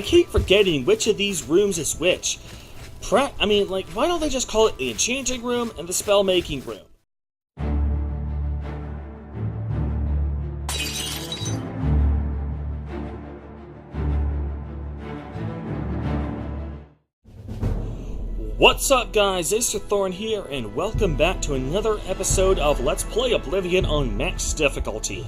I keep forgetting which of these rooms is which. I mean, like, why don't they just call it the enchanting room and the spell-making room? What's up, guys? Acer Thorn here, and welcome back to another episode of Let's Play Oblivion on Max Difficulty.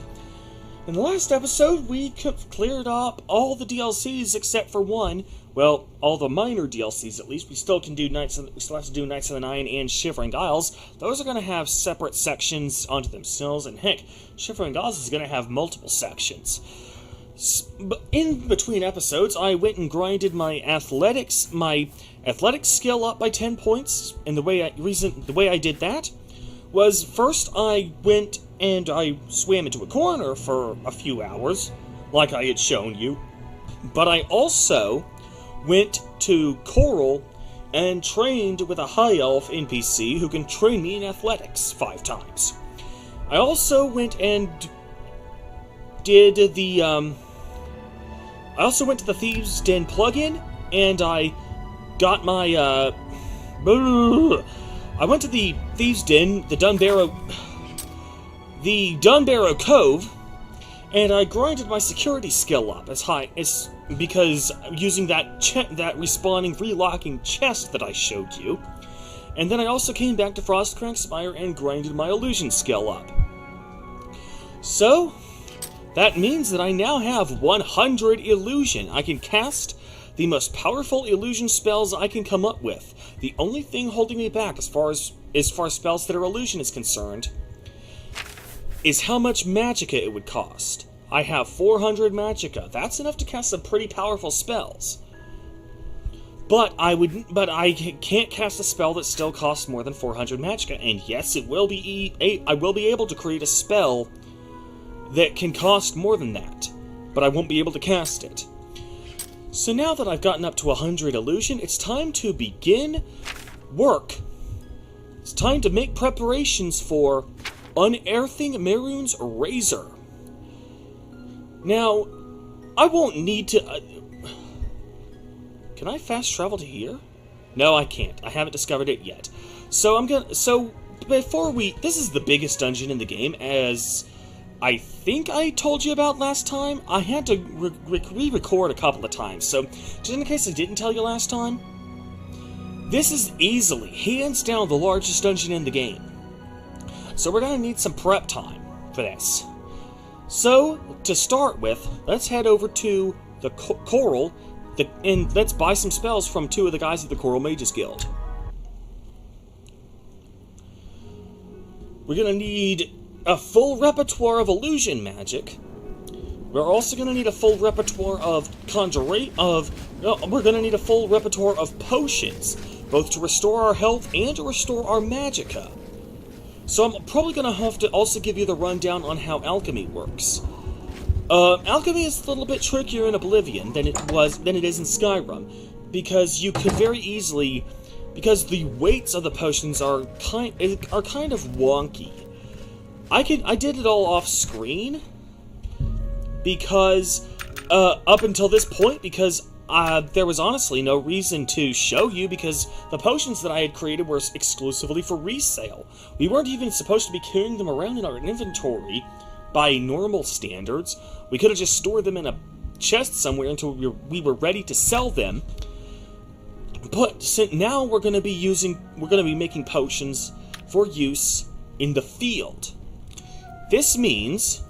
In the last episode, we cleared up all the DLCs except for one. Well, all the minor DLCs at least. We still have to do Knights of the Nine and Shivering Isles. Those are going to have separate sections unto themselves, and heck, Shivering Isles is going to have multiple sections. In between episodes, I went and grinded my athletics skill up by 10 points, and the way I did that was first I went and I swam into a corner for a few hours, like I had shown you, but I also went to Coral and trained with a High Elf NPC who can train me in athletics 5 times. I also went and did the, I also went to the Thieves' Den plugin, and I got my, I went to the Thieves' Den, the Dunbarrow Cove, and I grinded my security skill up as high as, because using that respawning, relocking chest that I showed you, and then I also came back to Frostcrank's Spire and grinded my illusion skill up. So that means that I now have 100 illusion. I can cast the most powerful illusion spells I can come up with. The only thing holding me back as far as spells that are illusion is concerned is how much magicka it would cost. I have 400 magicka. That's enough to cast some pretty powerful spells. But I can't cast a spell that still costs more than 400 magicka. And yes, I will be able to create a spell that can cost more than that, but I won't be able to cast it. So now that I've gotten up to 100 illusion, it's time to begin work. It's time to make preparations for Unearthing Mehrunes Razor. Now, I won't need to... can I fast travel to here? No, I can't. I haven't discovered it yet. So this is the biggest dungeon in the game, as I think I told you about last time. I had to re-record a couple of times, so just in case I didn't tell you last time, this is easily, hands down, the largest dungeon in the game. So we're going to need some prep time for this. So, to start with, let's head over to the Coral, and let's buy some spells from 2 of the guys at the Coral Mages Guild. We're going to need a full repertoire of illusion magic. We're also going to need a full repertoire of we're going to need a full repertoire of potions, both to restore our health and to restore our magicka. So I'm probably going to have to also give you the rundown on how alchemy works. Alchemy is a little bit trickier in Oblivion than it is in Skyrim, because you could very easily, because the weights of the potions are kind of wonky. I did it all off screen because up until this point, because there was honestly no reason to show you, because the potions that I had created were exclusively for resale. We weren't even supposed to be carrying them around in our inventory by normal standards. We could have just stored them in a chest somewhere until we were ready to sell them. But now we're going to be making potions for use in the field. This means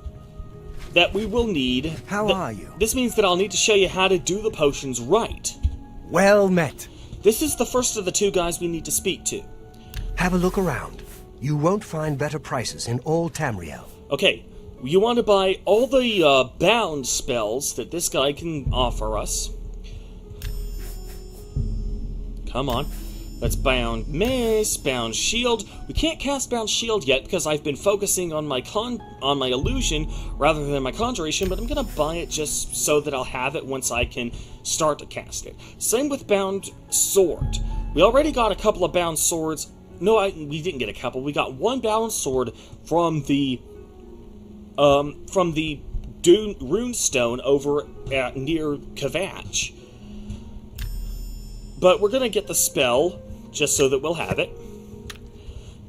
that we will need... How are you? This means that I'll need to show you how to do the potions right. Well met. This is the first of the 2 guys we need to speak to. Have a look around. You won't find better prices in all Tamriel. Okay, you want to buy all the bound spells that this guy can offer us. Come on. That's Bound Mace, Bound Shield. We can't cast Bound Shield yet because I've been focusing on my illusion rather than my conjuration, but I'm gonna buy it just so that I'll have it once I can start to cast it. Same with Bound Sword. We already got a couple of Bound Swords. No, we didn't get a couple. We got 1 Bound Sword from the Runestone over near Kvatch. But we're gonna get the spell, just so that we'll have it.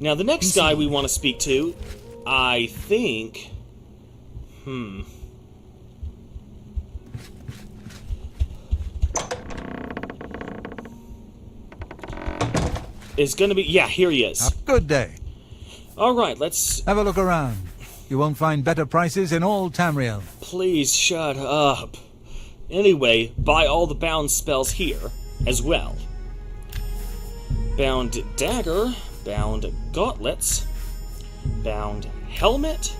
Now, the next guy we want to speak to, I think... is gonna be... yeah, here he is. Good day. Alright, let's... Have a look around. You won't find better prices in all Tamriel. Please shut up. Anyway, buy all the bound spells here, as well. Bound dagger, bound gauntlets, bound helmet.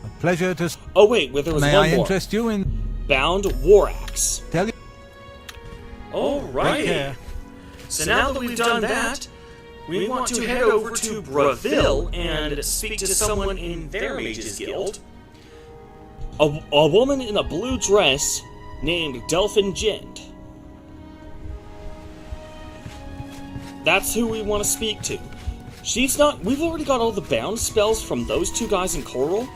A pleasure to... Oh wait, there was May one I more. interest you in... Bound war axe. Tell you... Alrighty. So now that we've done that, we want to head over to Braville and speak to someone in their mage's guild. A woman in a blue dress named Delphin Jend. That's who we want to speak to. She's not... we've already got all the bound spells from those two guys in Coral,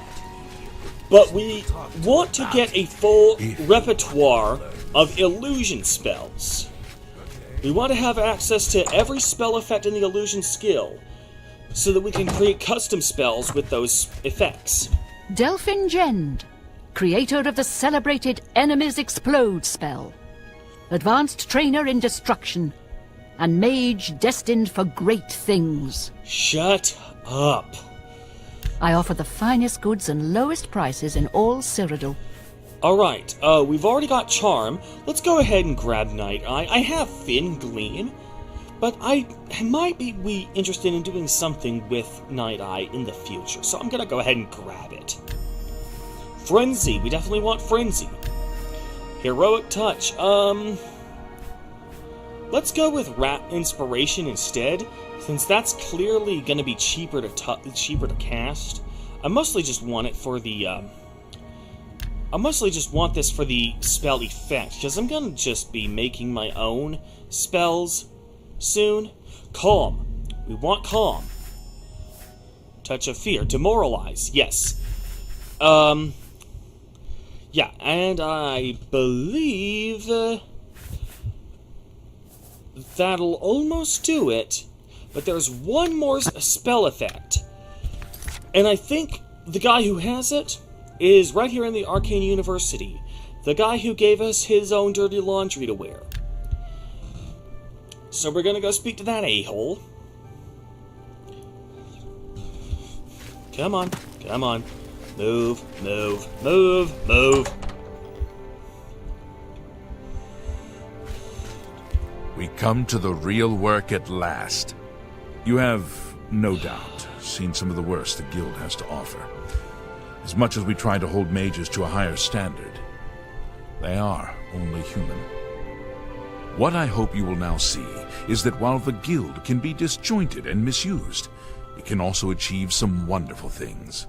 but we want to get a full repertoire of illusion spells. We want to have access to every spell effect in the illusion skill, so that we can create custom spells with those effects. Delphin Jend, creator of the celebrated Enemies Explode spell. Advanced trainer in destruction, and mage destined for great things. Shut up. I offer the finest goods and lowest prices in all Cyrodiil. Alright, we've already got Charm. Let's go ahead and grab Night Eye. I have Fin Gleam, but I might be interested in doing something with Night Eye in the future, so I'm gonna go ahead and grab it. Frenzy, we definitely want Frenzy. Heroic Touch, let's go with Rat Inspiration instead, since that's clearly gonna be cheaper to cast. I mostly just want it for the, I mostly just want this for the spell effect, because I'm gonna just be making my own spells soon. Calm. We want Calm. Touch of Fear. Demoralize. Yes. Yeah, and I believe that'll almost do it, but there's one more spell effect. And I think the guy who has it is right here in the Arcane University. The guy who gave us his own dirty laundry to wear. So we're gonna go speak to that a-hole. Come on, come on. Move, move, move, move. We come to the real work at last. You have, no doubt, seen some of the worst the guild has to offer. As much as we try to hold mages to a higher standard, they are only human. What I hope you will now see is that while the guild can be disjointed and misused, it can also achieve some wonderful things.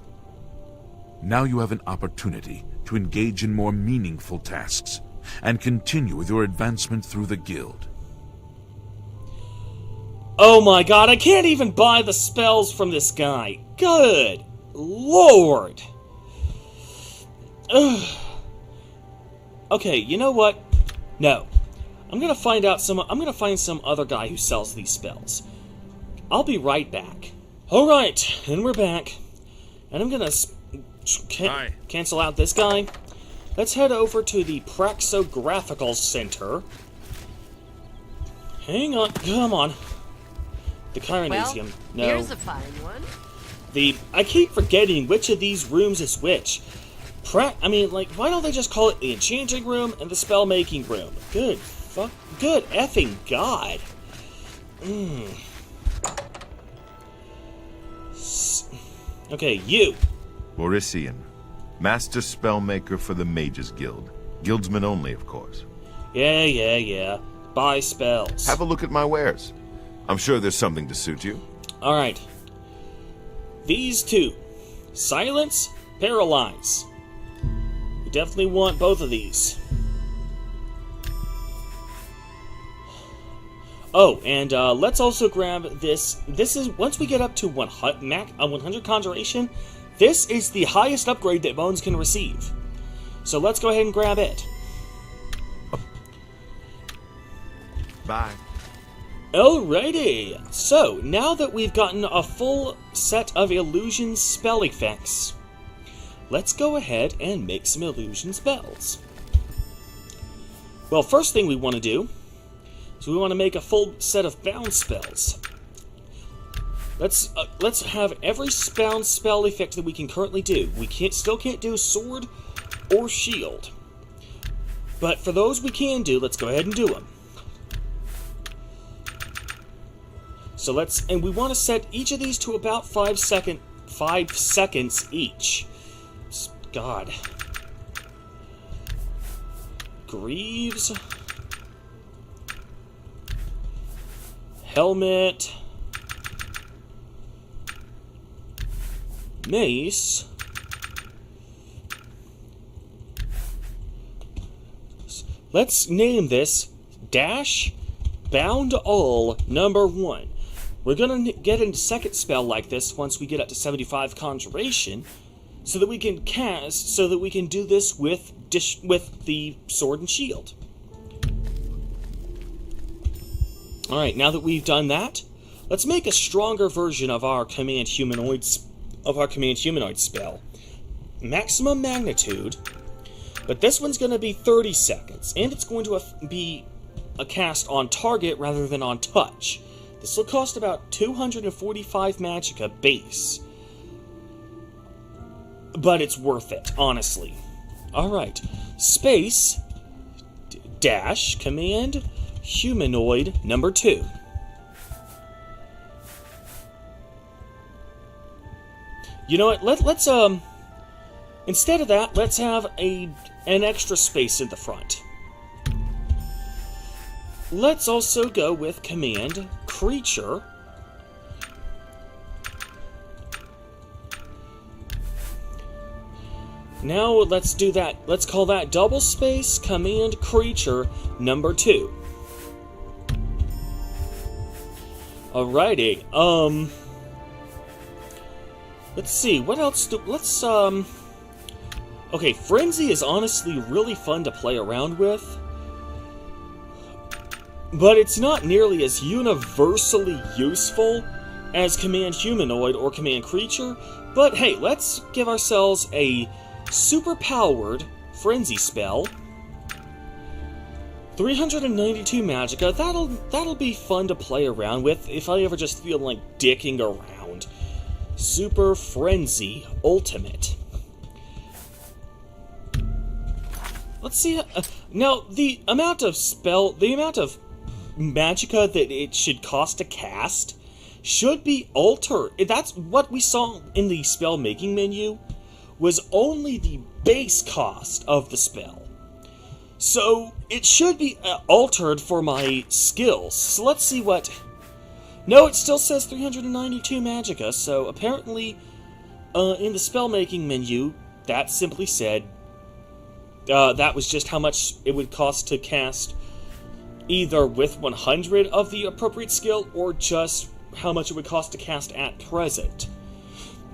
Now you have an opportunity to engage in more meaningful tasks and continue with your advancement through the guild. Oh my god, I can't even buy the spells from this guy. Good lord. Ugh. Okay, you know what? No. I'm gonna find some other guy who sells these spells. I'll be right back. Alright, and we're back. And I'm gonna cancel out this guy. Let's head over to the Praxographical Center. Hang on, come on. The Chironesium. No. Here's a fine one. I keep forgetting which of these rooms is which. I mean, like, why don't they just call it the Enchanting Room and the Spell-Making Room? Good effing god. Okay, you. Borician, Master Spellmaker for the Mages Guild. Guildsmen only, of course. Yeah. Buy spells. Have a look at my wares. I'm sure there's something to suit you. Alright. These two. Silence, Paralyze. We definitely want both of these. Oh, and let's also grab this. This is, once we get up to 100 Conjuration, this is the highest upgrade that Bones can receive. So let's go ahead and grab it. Bye. Alrighty, so now that we've gotten a full set of illusion spell effects, let's go ahead and make some illusion spells. Well, first thing we want to do is we want to make a full set of bound spells. Let's have every bound spell effect that we can currently do. We still can't do sword or shield, but for those we can do, let's go ahead and do them. So and we want to set each of these to about 5 seconds each. God. Greaves. Helmet. Mace. Let's name this Dash Bound All number 1. We're going to get a second spell like this once we get up to 75 Conjuration, so that we can do this with the sword and shield. Alright, now that we've done that, let's make a stronger version of our command humanoid spell. Maximum magnitude, but this one's going to be 30 seconds, and it's going to be a cast on target rather than on touch. This will cost about 245 magicka base. But it's worth it, honestly. Alright. Space, dash, command, humanoid, number 2. You know what, let's instead of that, let's have an extra space in the front. Let's also go with command creature. Now let's do that. Let's call that double space command creature number 2. Alrighty. Let's see. What else okay, Frenzy is honestly really fun to play around with. But it's not nearly as universally useful as Command Humanoid or Command Creature. But hey, let's give ourselves a super-powered Frenzy spell. 392 magicka. That'll be fun to play around with if I ever just feel like dicking around. Super Frenzy Ultimate. Let's see. Now, the amount of magicka that it should cost to cast should be altered. That's what we saw in the spell making menu, was only the base cost of the spell. So it should be altered for my skills. So let's see what... No, it still says 392 magicka, so apparently in the spell making menu, that simply said that was just how much it would cost to cast either with 100 of the appropriate skill, or just how much it would cost to cast at present.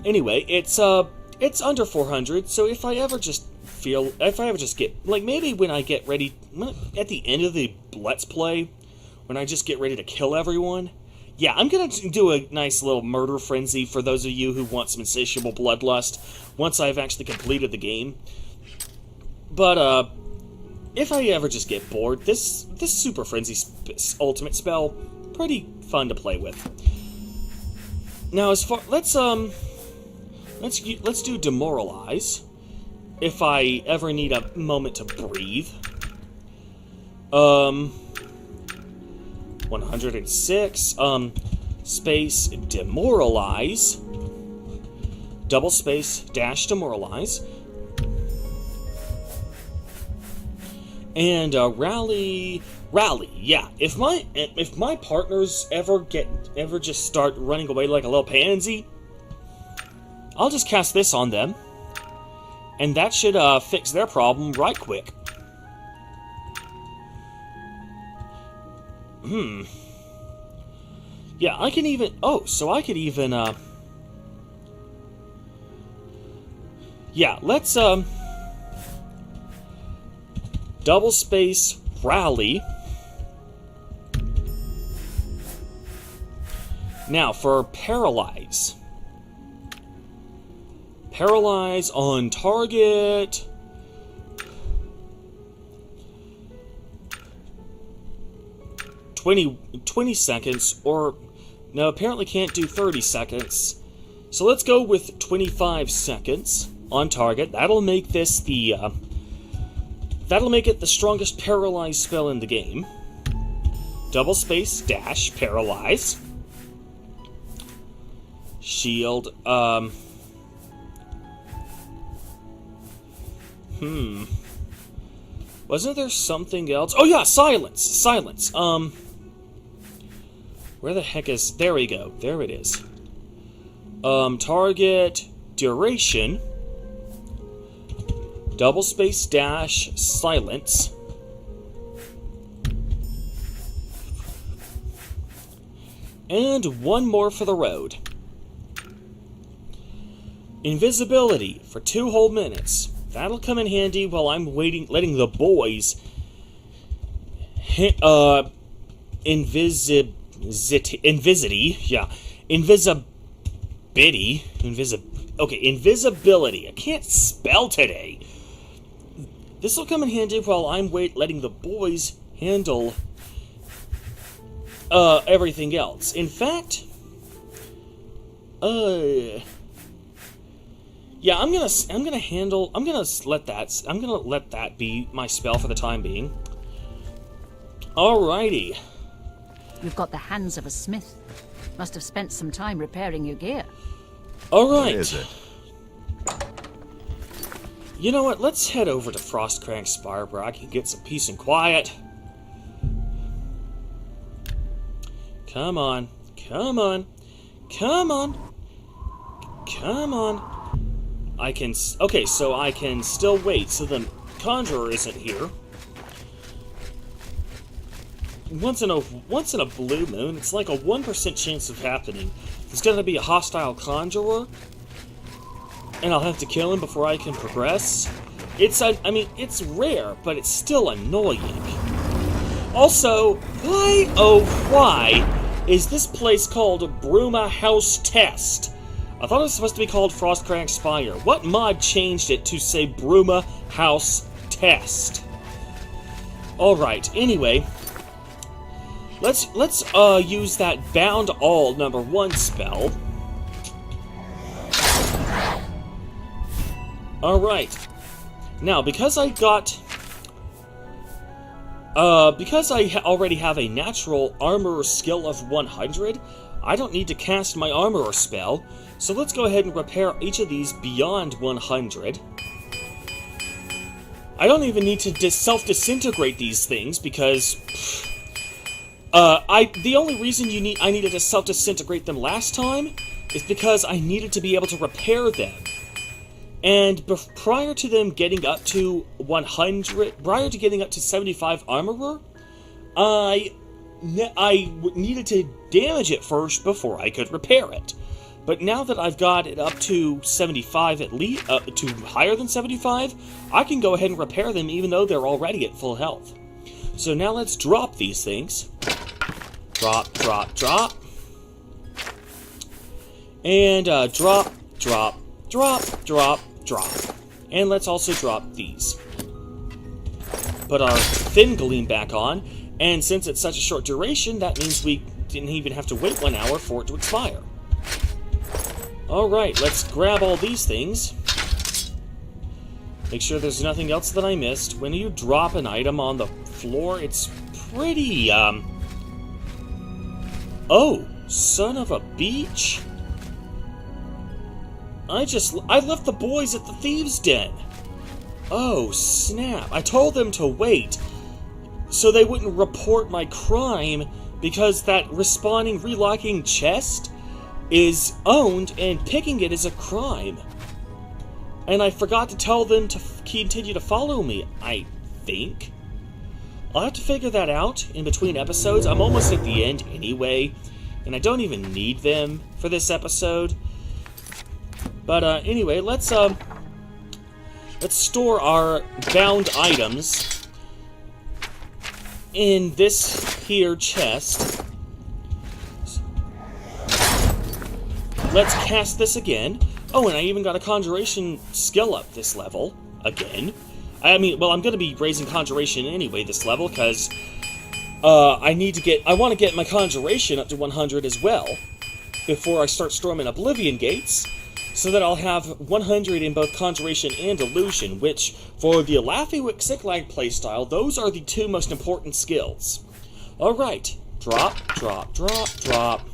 Anyway, it's under 400, so if I ever just get, like, maybe when I get ready, at the end of the Let's Play, when I just get ready to kill everyone, yeah, I'm gonna do a nice little murder frenzy for those of you who want some insatiable bloodlust, once I've actually completed the game. But, if I ever just get bored, this Super Frenzy ultimate spell, pretty fun to play with. Now, let's do Demoralize, if I ever need a moment to breathe. 106, space Demoralize, double space dash Demoralize. And rally, yeah. If my partners ever just start running away like a little pansy, I'll just cast this on them, and that should fix their problem right quick. Yeah, I can even... Oh, so I could even... Yeah, let's... double space rally. Now, for Paralyze. Paralyze on target. $20 seconds, or... No, apparently can't do 30 seconds. So let's go with 25 seconds on target. That'll make this the... that'll make it the strongest Paralyze spell in the game. Double space, dash, Paralyze. Shield, Wasn't there something else? Oh yeah, silence! Silence. Where the heck is... There we go. There it is. Target, duration, double space, dash, silence. And one more for the road. Invisibility for 2 whole minutes. That'll come in handy while I'm waiting, letting the boys invisibility. I can't spell today. This will come in handy while I'm letting the boys handle everything else. In fact, yeah, I'm gonna let that be my spell for the time being. Alrighty. You've got the hands of a smith. Must have spent some time repairing your gear. Alright. What is it? You know what? Let's head over to Frostcrank's Spire where I can get some peace and quiet. Come on. Come on. Come on. Come on. I can... Okay, so I can still wait, so the Conjurer isn't here. Once in a blue moon, it's like a 1% chance of happening. There's gonna be a hostile Conjurer, and I'll have to kill him before I can progress. I mean, it's rare, but it's still annoying. Also, why is this place called Bruma House Test? I thought it was supposed to be called Frostcrank Spire. What mod changed it to say Bruma House Test? Alright, anyway, let's use that Bound All #1 spell. Alright. Now, because I already have a natural Armorer skill of 100, I don't need to cast my Armorer spell, so let's go ahead and repair each of these beyond 100. I don't even need to self-disintegrate these things, because... the only reason I needed to self-disintegrate them last time is because I needed to be able to repair them. And prior to them getting up to 100, prior to getting up to 75 Armorer, I needed to damage it first before I could repair it. But now that I've got it up to 75 at least, to higher than 75, I can go ahead and repair them even though they're already at full health. So now let's drop these things. Drop, drop, drop. And drop, drop, drop, drop, drop. And let's also drop these. Put our Thin Gleam back on, and since it's such a short duration, that means we didn't even have to wait 1 hour for it to expire. Alright, let's grab all these things. Make sure there's nothing else that I missed. When you drop an item on the floor, it's pretty, Oh, son of a beach. I left the boys at the Thieves' Den. Oh, snap. I told them to wait so they wouldn't report my crime because that respawning, relocking chest is owned and picking it is a crime. And I forgot to tell them to continue to follow me, I think. I'll have to figure that out in between episodes. I'm almost at the end anyway, and I don't even need them for this episode. But anyway, let's store our bound items in this here chest. let's cast this again. Oh, and I even got a conjuration skill up this level again. I mean, well, I'm going to be raising conjuration anyway this level because I want to get my conjuration up to 100 as well before I start storming Oblivion gates, so that I'll have 100 in both conjuration and illusion, which for the Lafiwick Siklag playstyle, those are the two most important skills. All right, drop, drop, drop, drop.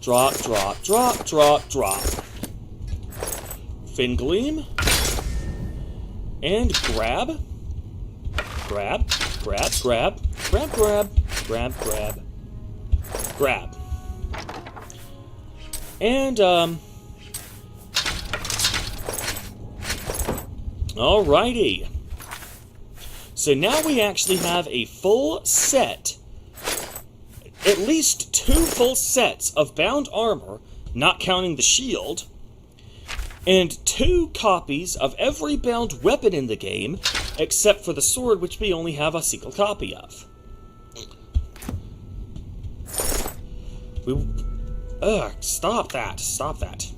Drop, drop, drop, drop, drop. Fin Gleam. And grab. Grab, grab, grab, grab, grab, grab, grab, grab. And, alrighty. So now we actually have a full set, at least 2 full sets of bound armor, not counting the shield, and 2 copies of every bound weapon in the game, except for the sword, which we only have a single copy of. Ugh, stop that, stop that.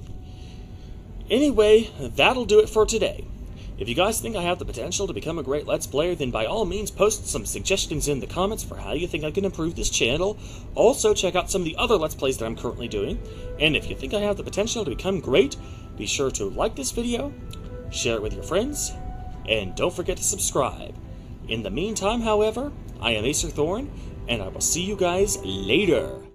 Anyway, that'll do it for today. If you guys think I have the potential to become a great Let's Player, then by all means post some suggestions in the comments for how you think I can improve this channel. Also, check out some of the other Let's Plays that I'm currently doing. And if you think I have the potential to become great, be sure to like this video, share it with your friends, and don't forget to subscribe. In the meantime, however, I am Acer Thorn, and I will see you guys later.